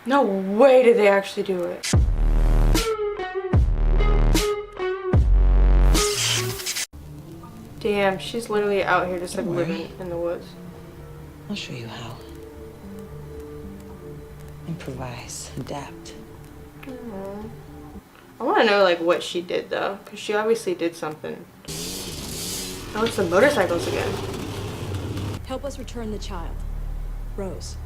No way did they actually do it. Damn, she's literally out here just like living in the woods. I'll show you how. Improvise, adapt. Aww. I want to know like what she did though, because she obviously did something. Oh, it's the motorcycles again. Help us return the child, Rose,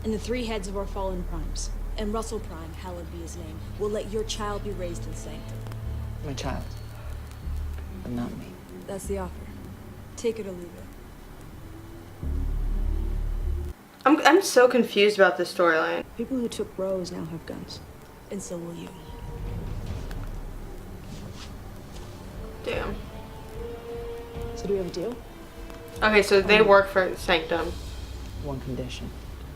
and the 3 heads of our fallen primes. And Russell Prime, hallowed be his name, will let your child be raised in sanctity. My child, but not me. That's the offer. Take it or leave it. I'm so confused about this storyline. People who took Rose now have guns, and so will you. Damn. So do we have a deal? Okay, so they work for Sanctum, One condition.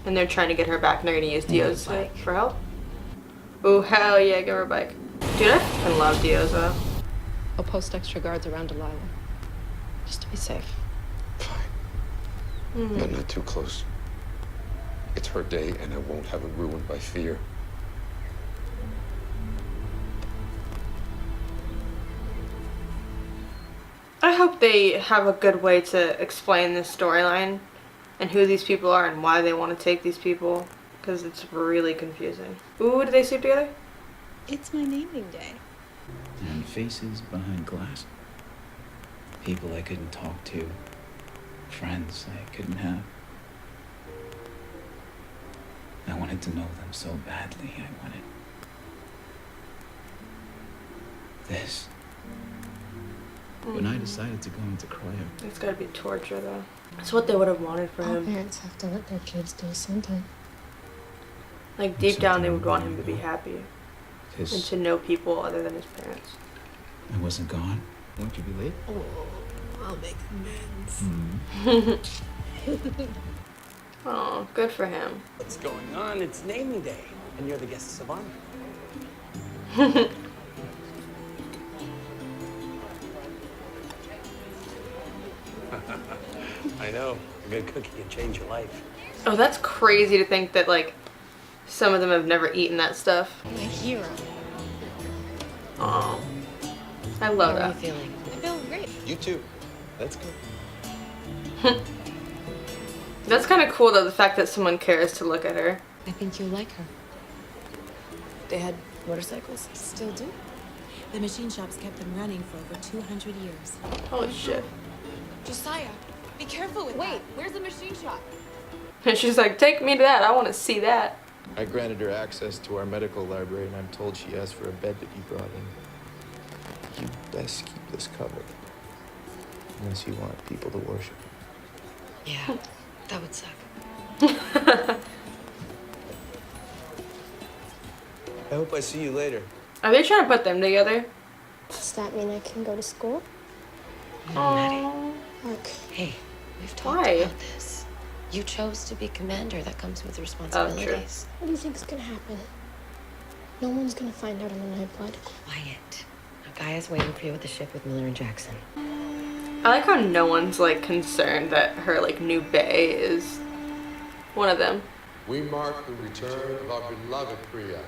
and they're trying to get her back, and they're gonna use I need a Dio's bike. for help. Oh hell yeah, give her a bike. Dude, I fucking love Dio's though. I'll post extra guards around Delilah. Just to be safe. Fine. But not too close. It's her day, and I won't have it ruined by fear. I hope they have a good way to explain this storyline and who these people are and why they want to take these people, because it's really confusing. Ooh, do they sleep together? It's my naming day. And faces behind glass. People I couldn't talk to. Friends I couldn't have. I wanted to know them so badly. I wanted this. When I decided to go into cryo, It's gotta be torture though. That's what they would have wanted for All him. parents have to let their kids do something. Like deep down they would want him to be happy and because to know people other than his parents. I wasn't gone. Won't you be late? Oh, I'll make amends. Oh, good for him. What's going on? It's naming day, and you're the guests of honor. I know. A good cookie can change your life. Oh, that's crazy to think that like some of them have never eaten that stuff. My hero. Oh, I love How are you that. feeling? I feel great. You too. That's good. That's kind of cool though, the fact that someone cares to look at her. I think you'll like her. They had motorcycles. Still do? The machine shops kept them running for over 200 years. Holy shit. Josiah, be careful with that. Where's the machine shop? And she's like, take me to that. I want to see that. I granted her access to our medical library, and I'm told she asked for a bed to be brought in. You best keep this covered. Unless you want people to worship her. Yeah, that would suck. I hope I see you later. Are they trying to put them together? Does that mean I can go to school? Oh. Look, hey, we've talked Why? about this. You chose to be commander. That comes with responsibilities. What do you think's gonna happen? No one's gonna find out I'm a Nightblood. Quiet. A guy is waiting for you at the ship with Miller and Jackson. I like how no one's like concerned that her like new bae is one of them. We mark the return of our beloved Priya.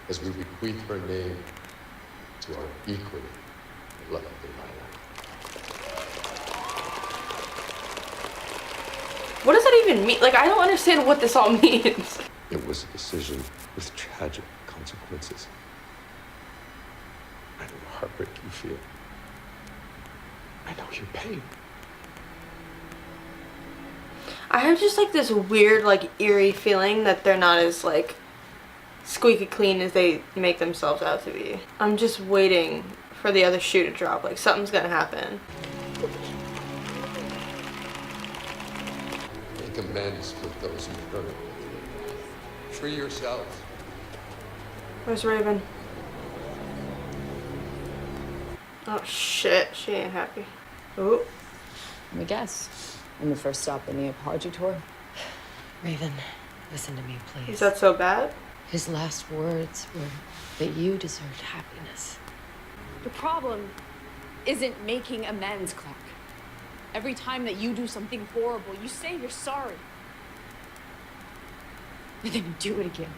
As we bequeath her name to our equally beloved Delilah. What does that even mean? Like, I don't understand what this all means. It was a decision with tragic consequences. I know the heartbreak you feel. I know your pain. I have just like this weird, like eerie feeling that they're not as like squeaky clean as they make themselves out to be. I'm just waiting for the other shoe to drop. Like something's gonna happen. Make amends with those you hurt. Free yourself. Where's Raven? Oh shit, she ain't happy. Ooh. Let me guess. On the first stop in the apology tour? Raven, listen to me, please. Is that so bad? His last words were that you deserved happiness. The problem isn't making amends, Clark. Every time that you do something horrible, you say you're sorry. and then do it again.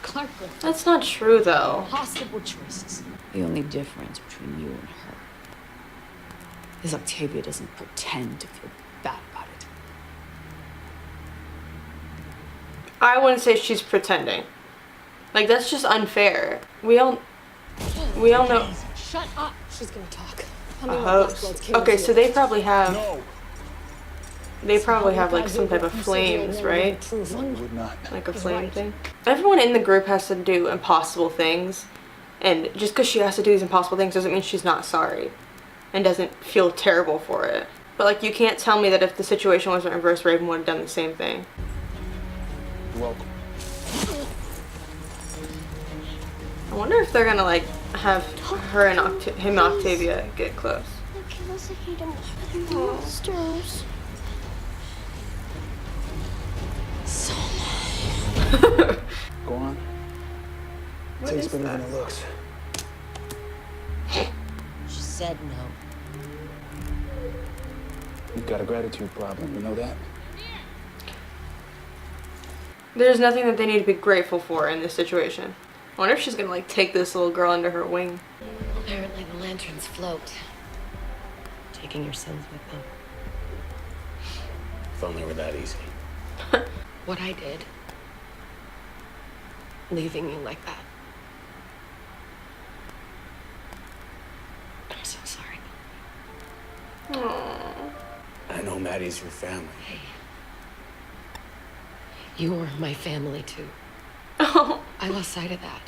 Clark Griswold. That's not true though. Possible choices. The only difference between you and her is Octavia doesn't pretend to feel bad about it. I wouldn't say she's pretending. Like, that's just unfair. We all know. Shut up. She's gonna talk. Tell A me what host. Blackblood's came Okay, to. so they probably have. No, They probably have like some type of flames, right? I would not. Like a flame thing. Everyone in the group has to do impossible things, and just because she has to do these impossible things doesn't mean she's not sorry, and doesn't feel terrible for it. But like, you can't tell me that if the situation wasn't reversed, Raven would have done the same thing. You're welcome. I wonder if they're gonna like have her and him and Octavia get close. The killers are eating other monsters. Go on. What Tastes is better that? than it looks. She said no. You've got a gratitude problem, you know that? There's nothing that they need to be grateful for in this situation. I wonder if she's gonna like take this little girl under her wing. Apparently the lanterns float. Taking your sons with them. If only were that easy. What I did. Leaving you like that. I'm so sorry. Aww. I know Maddie's your family. Hey. You're my family too. Oh. I lost sight of that.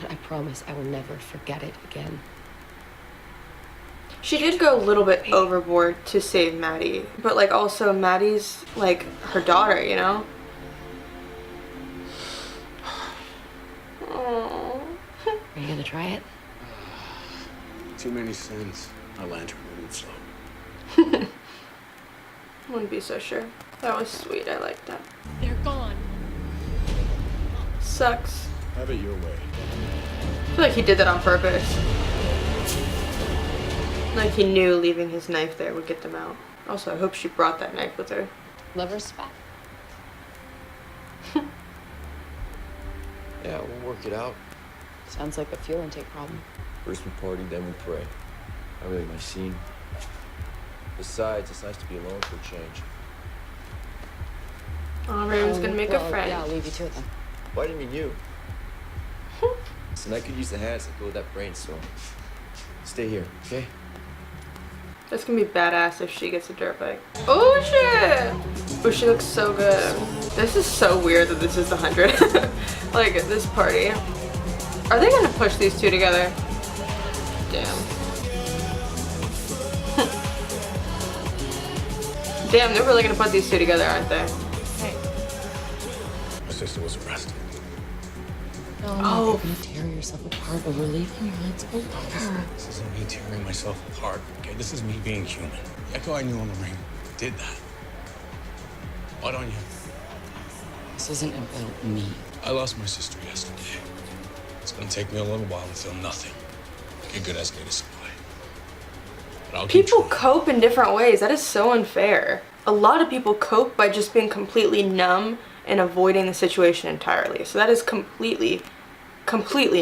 But I promise I will never forget it again. She did go a little bit overboard to save Maddie, but like also Maddie's like her daughter, you know? Aww. Are you gonna try it? Too many sins. A lantern wouldn't float. Wouldn't be so sure. That was sweet, I like that. They're gone. Sucks. Have it your way. I feel like he did that on purpose. Like he knew leaving his knife there would get them out. Also, I hope she brought that knife with her. Love her spot. Yeah, we'll work it out. Sounds like a fuel intake problem. First we party, then we pray. I really my scene. Besides, it's nice to be alone for a change. Oh, Raven's gonna make a friend. Yeah, I'll leave you to it then. Why didn't mean you? Listen, I could use the hands that go with that brain, so stay here, okay? That's gonna be badass if she gets a dirt bike. Oh shit! Oh, she looks so good. This is so weird that this is the 100. Like, this party. Are they gonna push these two together? Damn. Damn, they're really gonna put these two together, aren't they? My sister was arrested. No, Oh. you're gonna tear yourself apart over leaving your hands over her. This isn't me tearing myself apart, okay? This is me being human. The Echo I knew on the ring did that. Why don't you? This isn't about me. I lost my sister yesterday. It's gonna take me a little while to feel nothing. Like a good escape supply. But I'll keep People trying. cope in different ways. That is so unfair. A lot of people cope by just being completely numb and avoiding the situation entirely. So that is completely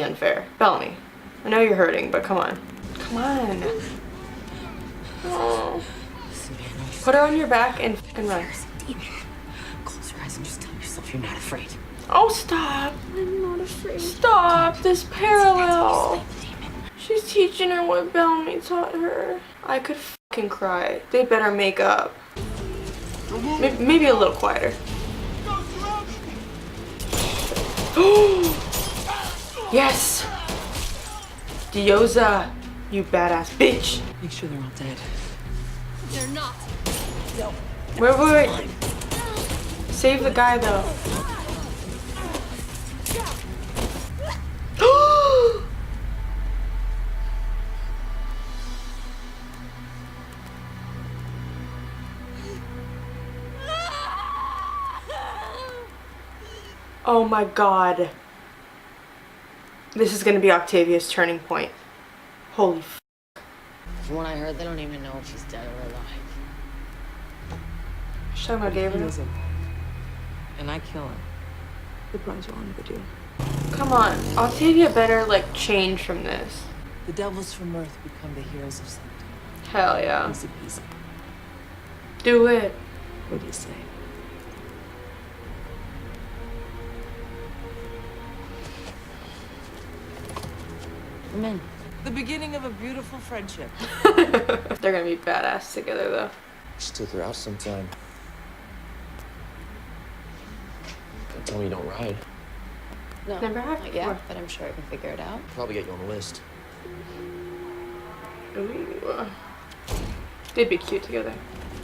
unfair. Bellamy, I know you're hurting, but come on. Come on. Oh. Put her on your back and fucking run. Close your eyes and just tell yourself you're not afraid. Oh, stop. I'm not afraid. Stop this parallel. She's teaching her what Bellamy taught her. I could fucking cry. They better make up. Maybe a little quieter. Yes! Dioza, you badass bitch. Make sure they're all dead. They're not. Wait. Save the guy though. Oh my god. This is gonna be Octavia's turning point. Holy f. From what I heard, they don't even know if she's dead or alive. She's talking about Gabriel. and I kill him, the prize will never do. Come on, Octavia better like change from this. The devils from Earth become the heroes of Sanctum. Hell yeah. Easy peasy. Do it. What do you say? Come in. The beginning of a beautiful friendship. They're gonna be badass together though. Just take her out sometime. Don't tell me you don't ride. No, Never have not before. yet, but I'm sure I can figure it out. Probably get you on the list. Ooh. They'd be cute together.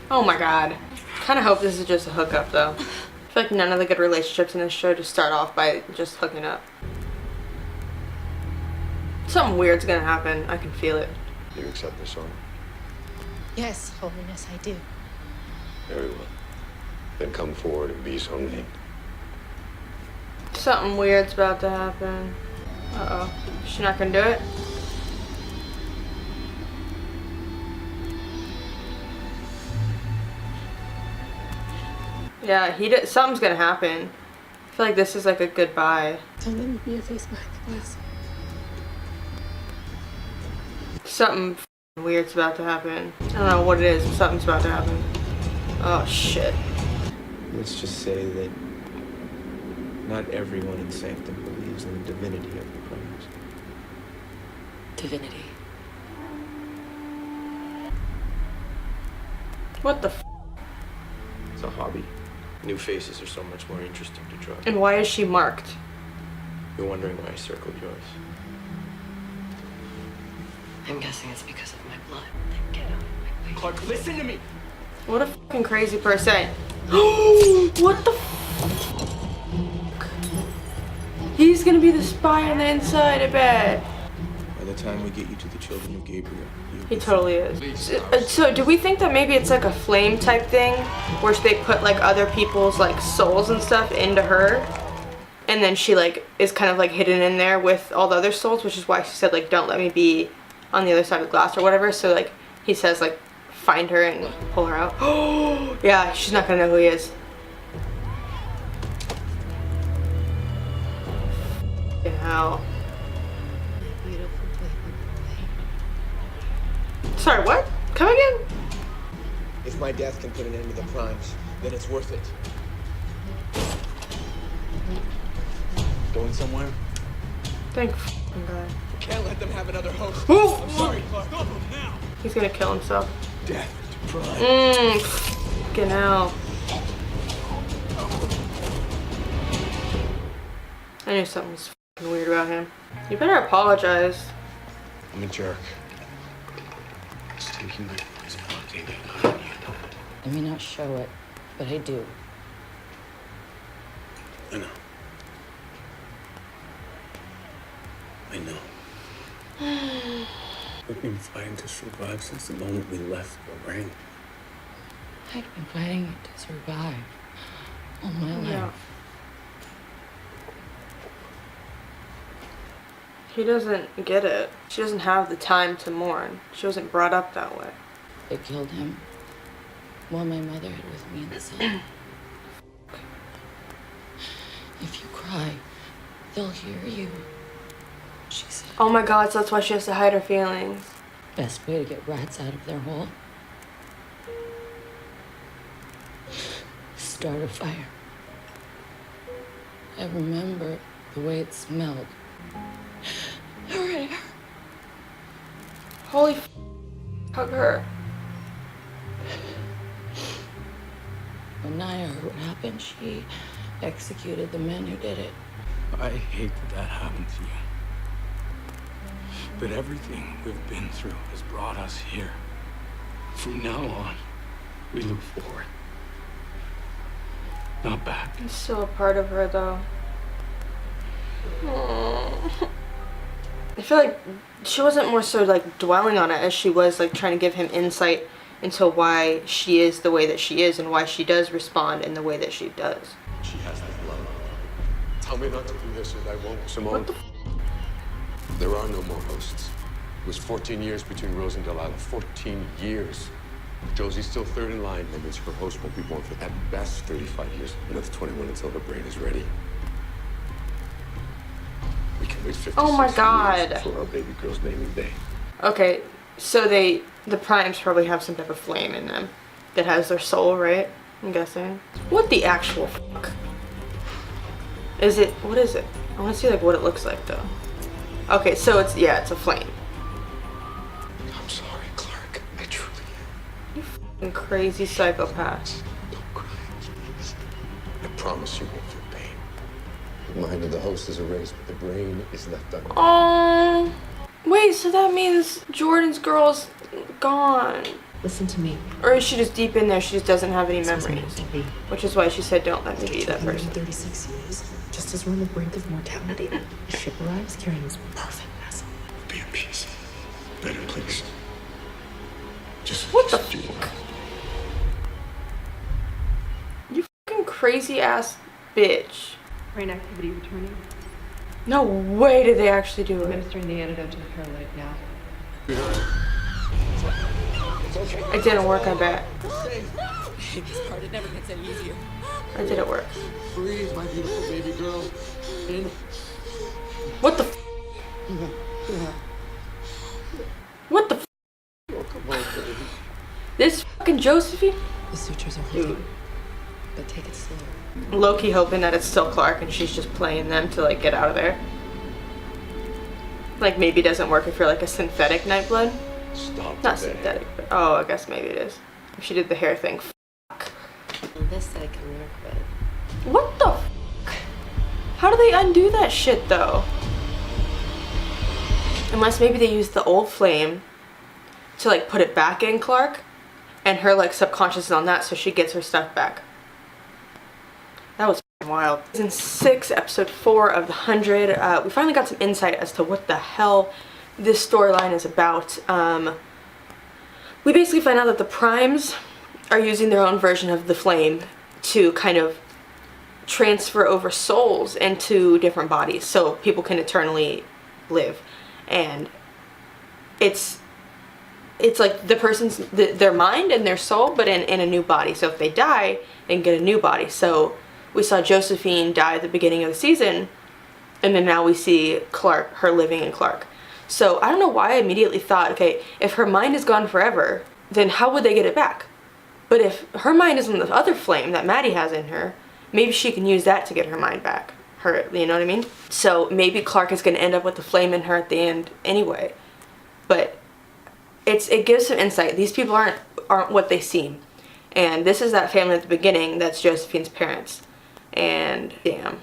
Oh my god. Kinda hope this is just a hookup though. I feel like none of the good relationships in this show just start off by just hooking up. Something weird's gonna happen. I can feel it. You accept this song? Yes, Holiness, I do. Very well. Then come forward and be so named. Something weird's about to happen. Uh-oh. She's not gonna do it? Yeah, something's gonna happen. I feel like this is like a goodbye. Don't let me be your face behind the glass. Something f***ing weird's about to happen. I don't know what it is, but something's about to happen. Oh shit. Let's just say that not everyone in Sanctum believes in the divinity of the primes. Divinity. What the f***? It's a hobby. New faces are so much more interesting to draw. And why is she marked? You're wondering why I circled yours. I'm guessing it's because of my blood. Then get out of my way. Clark, listen to me! What a fucking crazy person. What the f***? He's gonna be the spy on the inside, I bet. By the time we get you to the children of Gabriel, He totally is. So do we think that maybe it's like a flame type thing where they put like other people's like souls and stuff into her, and then she like is kind of like hidden in there with all the other souls, which is why she said like don't let me be on the other side of the glass or whatever. So like he says like find her and pull her out. Oh yeah, she's not gonna know who he is. Fucking hell. Beautiful baby. Sorry, what? Come again? if my death can put an end to the primes, then it's worth it. Going somewhere? Thank fucking God. Can't let them have another host. Ooh. I'm sorry, Clark. Stop him now. He's gonna kill himself. Death to prime. Fucking hell. I knew something was fucking weird about him. You better apologize. I'm a jerk. It's taking my place on Octavia. I may not show it, but I do. I know. I know. We've been fighting to survive since the moment we left the ring. I've been fighting to survive all my life. Yeah. He doesn't get it. She doesn't have the time to mourn. She wasn't brought up that way. They killed him while my mother hid with me in the cell. If you cry, they'll hear you, she said. Oh my God, so that's why she has to hide her feelings. Best way to get rats out of their hole. Start a fire. I remember the way it smelled. Her hair. Holy hug her. When Naya heard what happened, she executed the men who did it. I hate that happened to you. But everything we've been through has brought us here. From now on, we look forward. Not back. He's still a part of her though. Aww. I feel like she wasn't more so like dwelling on it as she was like trying to give him insight into why she is the way that she is and why she does respond in the way that she does. She has the blood. Tell me not to do this and I won't, Simone. There are no more hosts. It was 14 years between Rose and Delilah. 14 years. Josie's still third in line. That means her host won't be born for at best 35 years. Another 21 until her brain is ready. We can wait 50 Oh my years God. for our baby girl's naming day. Okay, so the primes probably have some type of flame in them that has their soul, right? I'm guessing. What the actual fuck? Is it, what is it? I want to see like what it looks like though. Okay, so it's, yeah, it's a flame. I'm sorry, Clark. I truly am. You fucking crazy psychopath. Don't cry. I promise you won't feel pain. The mind of the host is erased, but the brain is left undone. Oh, wait, so that means Jordan's girl's gone. Listen to me. Or is she just deep in there, she just doesn't have any memories? Which is why she said don't let me be that person. 36 years, just as we're on the brink of mortality, the ship arrives carrying this perfect vessel. Be at peace. Better, please. Just What the do fuck? You fucking crazy ass bitch. Brain activity returning. No way did they actually do it. Administering the antidote to the paralytic now. It didn't work, I bet. This part, it never gets any easier. Or did it work? Breathe, my beautiful baby girl. In. What the f? What the f? Oh, come on, baby. This fucking Josephine? The sutures are holding, but take it slow. Low-key hoping that it's still Clark and she's just playing them to like get out of there. Like maybe it doesn't work if you're like a synthetic Nightblood. Stop. Not there. synthetic, but oh, I guess maybe it is. If she did the hair thing. Fuck. This I can work with. What the f? How do they undo that shit though? Unless maybe they used the old flame to like put it back in Clark and her like subconscious is on that so she gets her stuff back. That was wild. Season 6, episode 4 of the 100. We finally got some insight as to what the hell this storyline is about. We basically find out that the primes are using their own version of the flame to kind of transfer over souls into different bodies so people can eternally live. And it's like the person's their mind and their soul, but in a new body. So if they die, they can get a new body. So we saw Josephine die at the beginning of the season, and then now we see Clark, her living in Clark. So I don't know why I immediately thought, okay, if her mind is gone forever, then how would they get it back? But if her mind is in the other flame that Maddie has in her, maybe she can use that to get her mind back. Her, you know what I mean? So maybe Clark is going to end up with the flame in her at the end anyway. But it gives some insight. These people aren't what they seem. And this is that family at the beginning that's Josephine's parents. And damn,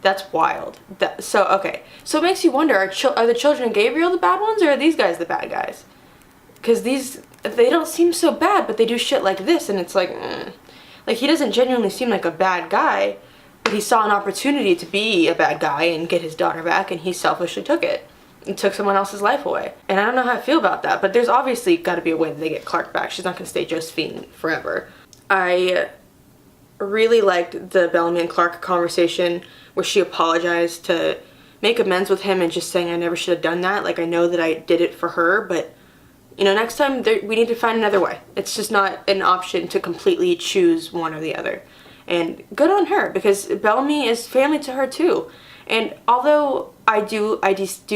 that's wild. So okay, so it makes you wonder: are the children of Gabriel the bad ones, or are these guys the bad guys? Because they don't seem so bad, but they do shit like this, and it's like, like he doesn't genuinely seem like a bad guy, but he saw an opportunity to be a bad guy and get his daughter back, and he selfishly took it and took someone else's life away. And I don't know how I feel about that, but there's obviously got to be a way that they get Clark back. She's not gonna stay Josephine forever. I really liked the Bellamy and Clark conversation where she apologized to make amends with him and just saying, I never should have done that. Like, I know that I did it for her, but you know, next time we need to find another way. It's just not an option to completely choose one or the other. And good on her, because Bellamy is family to her too. And although I do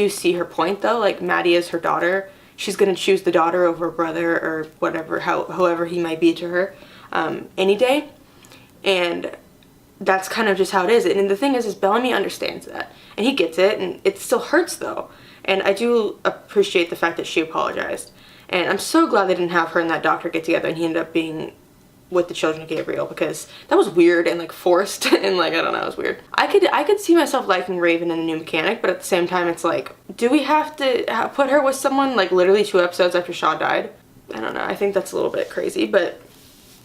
see her point though, like Maddie is her daughter, she's gonna choose the daughter over a brother or whatever, however he might be to her, any day. And that's kind of just how it is. And the thing is Bellamy understands that. And he gets it, and it still hurts though. And I do appreciate the fact that she apologized. And I'm so glad they didn't have her and that doctor get together and he ended up being with the children of Gabriel, because that was weird and like forced and like, I don't know, it was weird. I could see myself liking Raven and the new mechanic, but at the same time it's like, do we have to put her with someone like literally 2 episodes after Shaw died? I don't know, I think that's a little bit crazy, but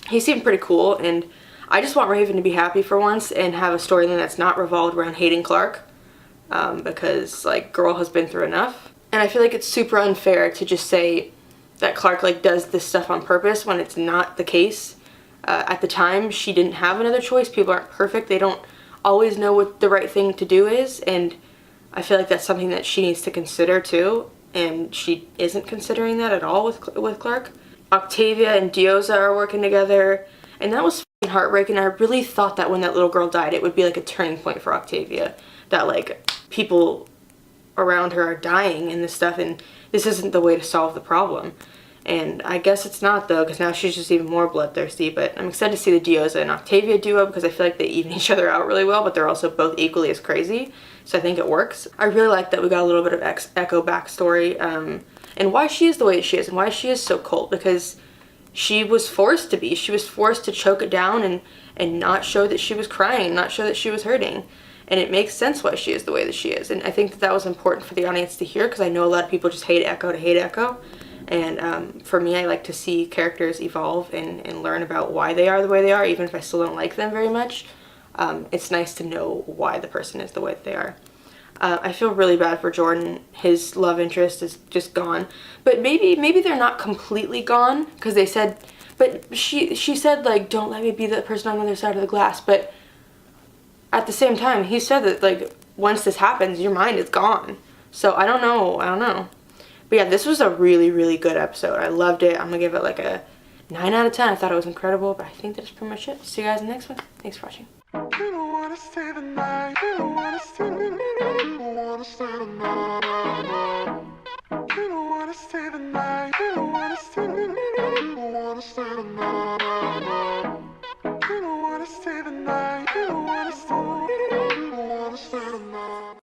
he seemed pretty cool. And I just want Raven to be happy for once and have a storyline that's not revolved around hating Clark, because like girl has been through enough. And I feel like it's super unfair to just say that Clark like does this stuff on purpose when it's not the case. At the time, she didn't have another choice. People aren't perfect. They don't always know what the right thing to do is, and I feel like that's something that she needs to consider too, and she isn't considering that at all with Clark. Octavia and Diosa are working together, and that was f***ing heartbreaking. I really thought that when that little girl died, it would be like a turning point for Octavia, that like people around her are dying and this stuff, and this isn't the way to solve the problem. And I guess it's not, though, because now she's just even more bloodthirsty. But I'm excited to see the Diosa and Octavia duo, because I feel like they even each other out really well, but they're also both equally as crazy. So I think it works. I really like that we got a little bit of Echo backstory, and why she is the way she is, and why she is so cold, because she was forced to be. She was forced to choke it down and not show that she was crying, not show that she was hurting. And it makes sense why she is the way that she is. And I think that was important for the audience to hear, because I know a lot of people just hate Echo to hate Echo. And for me, I like to see characters evolve and learn about why they are the way they are, even if I still don't like them very much. It's nice to know why the person is the way that they are. I feel really bad for Jordan. His love interest is just gone. But maybe they're not completely gone, because they said, but she said, like, don't let me be the person on the other side of the glass. But at the same time, he said that, like, once this happens, your mind is gone. So I don't know. But yeah, this was a really, really good episode. I loved it. I'm gonna give it like a 9 out of 10. I thought it was incredible, but I think that's pretty much it. See you guys in the next one. Thanks for watching. You don't wanna stay the night. You don't wanna stay the night. You don't wanna stay the night.